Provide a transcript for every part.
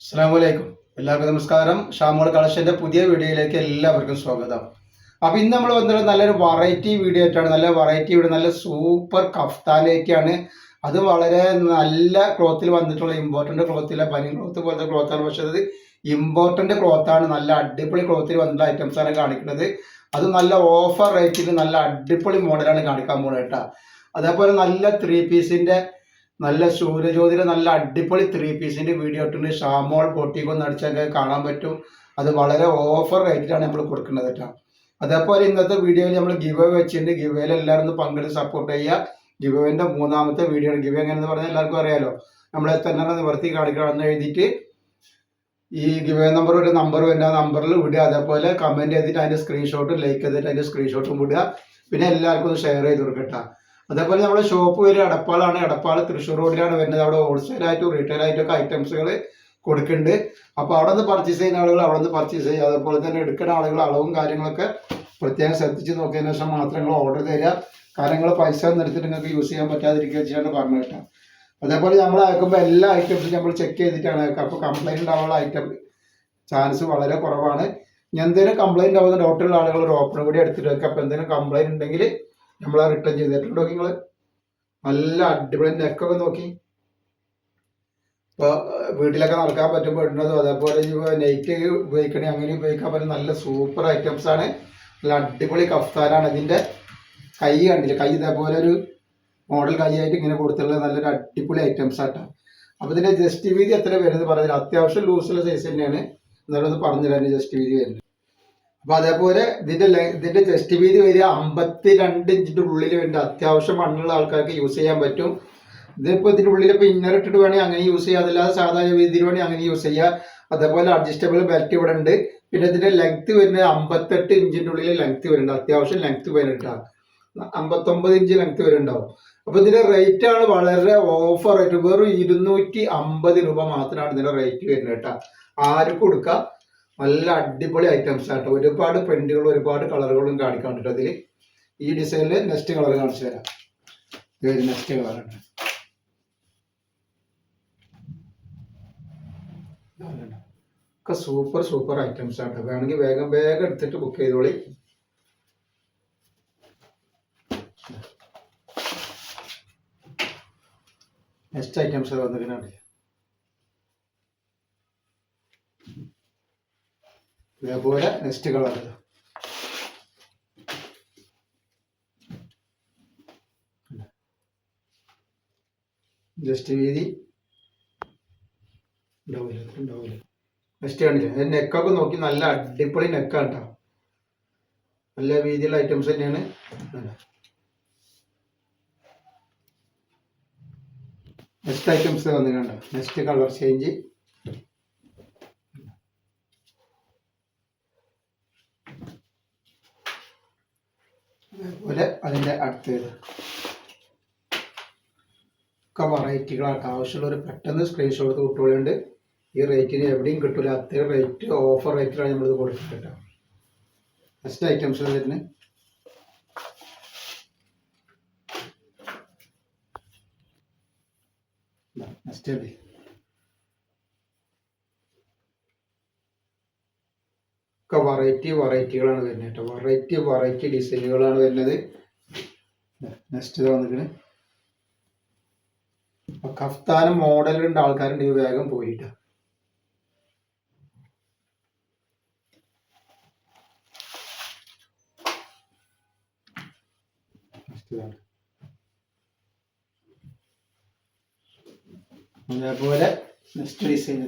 അസ്സലാമലൈക്കും. എല്ലാവർക്കും നമസ്കാരം. ഷാമോൾ കളക്ഷന്റെ പുതിയ വീഡിയോയിലേക്ക് എല്ലാവർക്കും സ്വാഗതം. അപ്പൊ ഇന്ന് നമ്മൾ വന്നിട്ടുള്ള നല്ലൊരു വെറൈറ്റി വീഡിയോ ആയിട്ടാണ്. നല്ല വെറൈറ്റി വീഡിയോ, നല്ല സൂപ്പർ കഫ്താനിലേക്കാണ്. അത് വളരെ നല്ല ക്ലോത്തിൽ വന്നിട്ടുള്ള ഇമ്പോർട്ടന്റ് ക്ലോത്തിലെ ബനിയൻ ക്ലോത്ത് പോലത്തെ ക്ലോത്താണ്. പക്ഷെ അത് ഇമ്പോർട്ടന്റ് ക്ലോത്താണ്. നല്ല അടിപൊളി ക്ലോത്തിൽ വന്നിട്ടുള്ള ഐറ്റംസ് ആണ് കാണിക്കുന്നത്. അത് നല്ല ഓഫർ റേറ്റിൽ നല്ല അടിപൊളി മോഡലാണ് കാണിക്കാൻ പോകുന്നത് കേട്ടോ. അതേപോലെ നല്ല 3 പീസിന്റെ നല്ല സൂര്യജ്യോതിയുടെ നല്ല അടിപൊളി 3 പീസിന്റെ വീഡിയോ ഇട്ടുണ്ട്. ഷാമോൾ പൊട്ടിക്കൊന്ന് അടിച്ചാൽ കാണാൻ പറ്റും. അത് വളരെ ഓഫർ റേറ്റിലാണ് നമ്മൾ കൊടുക്കുന്നത് കേട്ടോ. അതേപോലെ ഇന്നത്തെ വീഡിയോയിൽ നമ്മൾ ഗിവ് അവേ വെച്ചിട്ടുണ്ട്. ഗിവ് അവേയിൽ എല്ലാവരും ഒന്ന് പങ്കെടുത്ത് സപ്പോർട്ട് ചെയ്യുക. ഗിവ് അവേന്റെ 3ാമത്തെ വീഡിയോ ആണ്. ഗിവ് അവേ എങ്ങനെയെന്ന് പറഞ്ഞാൽ എല്ലാവർക്കും അറിയാലോ. നമ്മളെ തന്നെ നിവർത്തി കാണിക്കണമെന്ന് എഴുതിയിട്ട് ഈ ഗിവ് അവേ നമ്പർ ഒരു നമ്പർ വരുന്ന ആ നമ്പറിൽ വിടുക. അതേപോലെ കമന്റ് ചെയ്തിട്ട് അതിന്റെ സ്ക്രീൻഷോട്ടും ലൈക്ക് ചെയ്തിട്ട് അതിന്റെ സ്ക്രീൻഷോട്ടും വിടുക. പിന്നെ എല്ലാവർക്കും ഒന്ന് ഷെയർ ചെയ്ത് കൊടുക്കട്ടെ. അതേപോലെ നമ്മുടെ ഷോപ്പ് വരും എടപ്പാളാണ്. എടപ്പാൾ തൃശ്ശൂർ റോഡിലാണ് വരുന്നത്. അവിടെ ഹോൾസെയിൽ ആയിട്ടും റീറ്റെയിൽ ആയിട്ടും ഒക്കെ ഐറ്റംസുകൾ കൊടുക്കുന്നുണ്ട്. അപ്പോൾ അവിടെ നിന്ന് പർച്ചേസ് ചെയ്യുന്ന ആളുകൾ അവിടെ നിന്ന് പർച്ചേസ് ചെയ്യുക. അതേപോലെ തന്നെ എടുക്കുന്ന ആളുകൾ അളവും കാര്യങ്ങളൊക്കെ പ്രത്യേകം ശ്രദ്ധിച്ച് നോക്കിയതിനു ശേഷം മാത്രം നിങ്ങൾ ഓർഡർ തരിക. കാര്യങ്ങൾ പൈസ നിർത്തിയിട്ട് നിങ്ങൾക്ക് യൂസ് ചെയ്യാൻ പറ്റാതിരിക്കുക വെച്ചിട്ടാണ് പറഞ്ഞു കേട്ടോ. അതേപോലെ നമ്മൾ അയക്കുമ്പോൾ എല്ലാ ഐറ്റംസും നമ്മൾ ചെക്ക് ചെയ്തിട്ടാണ് അയക്കുക. അപ്പോൾ കംപ്ലൈൻറ്റ് ഉണ്ടാവാനുള്ള ഐറ്റം ചാൻസ് വളരെ കുറവാണ്. എന്തെങ്കിലും കംപ്ലൈൻറ്റ് ആവുന്ന ഡൗട്ടുള്ള ആളുകൾ ഒരു ഓപ്പൺ കൂടി എടുത്തിട്ട് വെക്കുക. അപ്പോൾ എന്തെങ്കിലും കംപ്ലൈൻറ്റ് ഉണ്ടെങ്കിൽ നമ്മൾ ആ റിട്ടേൺ ചെയ്തിട്ടുണ്ടോ? നിങ്ങൾ നല്ല അടിപൊളി നെക്കൊക്കെ നോക്കി ഇപ്പോൾ വീട്ടിലൊക്കെ നടക്കാൻ പറ്റുമ്പോൾ ഇടുന്നതും അതേപോലെ നൈറ്റ് ഉപയോഗിക്കണേ അങ്ങനെ ഉപയോഗിക്കാൻ പറ്റുന്ന നല്ല സൂപ്പർ ഐറ്റംസ് ആണ്. നല്ല അടിപൊളി കഫ്താനാണ്. ഇതിൻ്റെ കൈ കണ്ടില്ല, കൈ ഇതേപോലെ ഒരു മോഡൽ കൈ ആയിട്ട് ഇങ്ങനെ കൊടുത്തിട്ടുള്ളത് നല്ലൊരു അടിപൊളി ഐറ്റംസ് ആട്ടോ. അപ്പോൾ ഇതിൻ്റെ ജസ്റ്റ് വീതി എത്ര വരുന്നത് പറഞ്ഞാൽ അത്യാവശ്യം ലൂസുള്ള സൈസ് തന്നെയാണ്. എന്നാലും പറഞ്ഞില്ല ജസ്റ്റ് വീതി വരുന്നത്. അപ്പൊ അതേപോലെ ഇതിന്റെ ജസ്റ്റ് വീതി വരിക 52 ഇഞ്ചിന്റെ ഉള്ളിൽ വരുന്നുണ്ട്. അത്യാവശ്യം മണ്ണുള്ള ആൾക്കാർക്ക് യൂസ് ചെയ്യാൻ പറ്റും. ഇതിപ്പോ ഇതിന്റെ ഉള്ളിൽ ഇപ്പൊ ഇന്നർ ഇട്ടിട്ട് വേണമെങ്കിൽ അങ്ങനെ യൂസ് ചെയ്യാം. അതല്ലാതെ സാധാരണ വീതിയിൽ വേണമെങ്കിൽ അങ്ങനെ യൂസ് ചെയ്യാം. അതേപോലെ അഡ്ജസ്റ്റബിൾ ബെൽറ്റ് ഇവിടെ ഉണ്ട്. പിന്നെ ഇതിന്റെ ലെങ്ത് വരുന്നത് 58 ഇഞ്ചിന്റെ ഉള്ളിൽ ലെങ്ത് വരുന്നുണ്ട്. അത്യാവശ്യം ലെങ്ത് വരുന്നുണ്ടാവും. 59 ഇഞ്ച് ലെങ്ത് വരുന്നുണ്ടാവും. അപ്പൊ ഇതിന്റെ റേറ്റ് ആണ് വളരെ ഓഫർ റേറ്റ്. വെറും 250 രൂപ മാത്രമാണ് ഇതിന്റെ റേറ്റ് വരുന്നത് കേട്ടോ. ആർക്കും കൊടുക്കാം. നല്ല അടിപൊളി ഐറ്റംസ് ആട്ടോ. ഒരുപാട് പ്രിന്റുകളും ഒരുപാട് കളറുകളും കാണിക്കാൻ കേട്ടോ. അതിൽ ഈ ഡിസൈനിൽ നെക്സ്റ്റ് കളർ കാണിച്ചു തരാം. ഇത് നെക്സ്റ്റ് കളറാണ്. ഒക്കെ സൂപ്പർ സൂപ്പർ ഐറ്റംസ് ആട്ടോ. വേണമെങ്കിൽ വേഗം വേഗം എടുത്തിട്ട് ബുക്ക് ചെയ്തോളി. നെക്സ്റ്റ് ഐറ്റംസ് വന്നിരിക്കുന്നുണ്ട്. ഇതേപോലെ നെക്സ്റ്റ് കളർ ജസ്റ്റ് വീതി ഉണ്ടാവില്ല. നെക്സ്റ്റ് കാണില്ല. നെക്കൊക്കെ നോക്കി നല്ല അടിപൊളി നെക്കാണ് കേട്ടോ. നല്ല വീതിയുള്ള ഐറ്റംസ് തന്നെയാണ്. നെക്സ്റ്റ് ഐറ്റംസ് വന്നിട്ടുണ്ടോ. Next colour change. അതേപോലെ അതിൻ്റെ അടുത്തത് ഒക്കെ വെറൈറ്റികളാണ്. ആവശ്യമുള്ളവർ പെട്ടെന്ന് സ്ക്രീൻഷോട്ട് കിട്ടുകയുണ്ട്. ഈ റേറ്റിന് എവിടെയും കിട്ടില്ല. അത്രയും റേറ്റ് ഓഫർ റേറ്റിലാണ് നമ്മളിത് കൊടുക്കുന്നത് കേട്ടോ. നെക്സ്റ്റ് ഐറ്റംസ് വരുന്നത് നെക്സ്റ്റ് അല്ലേ. ഒക്കെ വെറൈറ്റികളാണ് വരുന്നത് കേട്ടോ. വെറൈറ്റി ഡിസൈനുകളാണ് വരുന്നത്. നെക്സ്റ്റ് വന്നിട്ട് കഫ്താനം മോഡലുണ്ട്. ആൾക്കാരുണ്ട് വേഗം പോയിട്ട്. അതേപോലെ നെക്സ്റ്റ് ഡിസൈൻ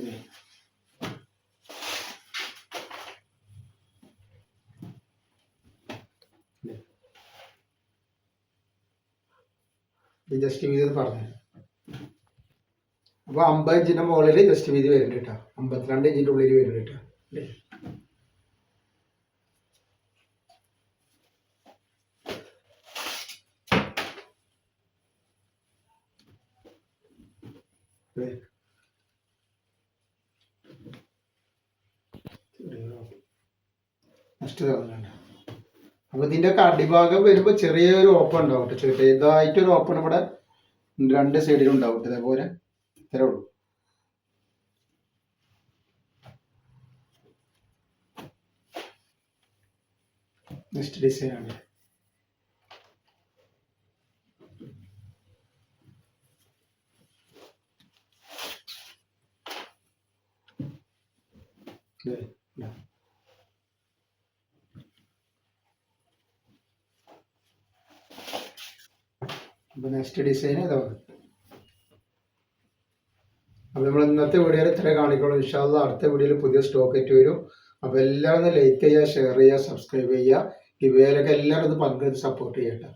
ജസ്റ്റ് വീതി പറഞ്ഞു. അപ്പോൾ 50 ഇഞ്ചിന്റെ മുകളിൽ ജസ്റ്റ് വീതി വരുന്നുണ്ട് കേട്ടോ. 52 ഇഞ്ചിന്റെ ഉള്ളിൽ വരുന്നുണ്ട് കേട്ടോ. നെക്സ്റ്റ് തന്നിട്ടുണ്ട്. അപ്പോൾ ഇതിൻ്റെ ഒക്കെ അടിഭാഗം വരുമ്പോൾ ചെറിയൊരു ഓപ്പൺ ഉണ്ടാവും കേട്ടോ. ചെറിയതായിട്ടൊരു ഓപ്പൺ ഇവിടെ 2 സൈഡിലും ഉണ്ടാവും. ഇതേപോലെ ഇത്രേ ഉള്ളൂ. നെക്സ്റ്റ് ഡിസൈൻ ആണ്. അപ്പോൾ നെക്സ്റ്റ് ഡിസൈൻ ഇതാണ്. അപ്പോൾ നമ്മൾ ഇന്നത്തെ വീഡിയോയിൽ ഇത്രേ കാണിക്കുള്ളൂ. ഇൻഷാ അല്ലാഹ് അടുത്ത വീഡിയോയിൽ പുതിയ സ്റ്റോക്ക് ആയിട്ട് വരും. അപ്പോൾ എല്ലാവരും ലൈക്ക് ചെയ്യുക, ഷെയർ ചെയ്യുക, സബ്സ്ക്രൈബ് ചെയ്യുക. ഇവയിലൊക്കെ എല്ലാവരും ഒന്ന് പങ്കെടുത്ത് സപ്പോർട്ട് ചെയ്യട്ടെ.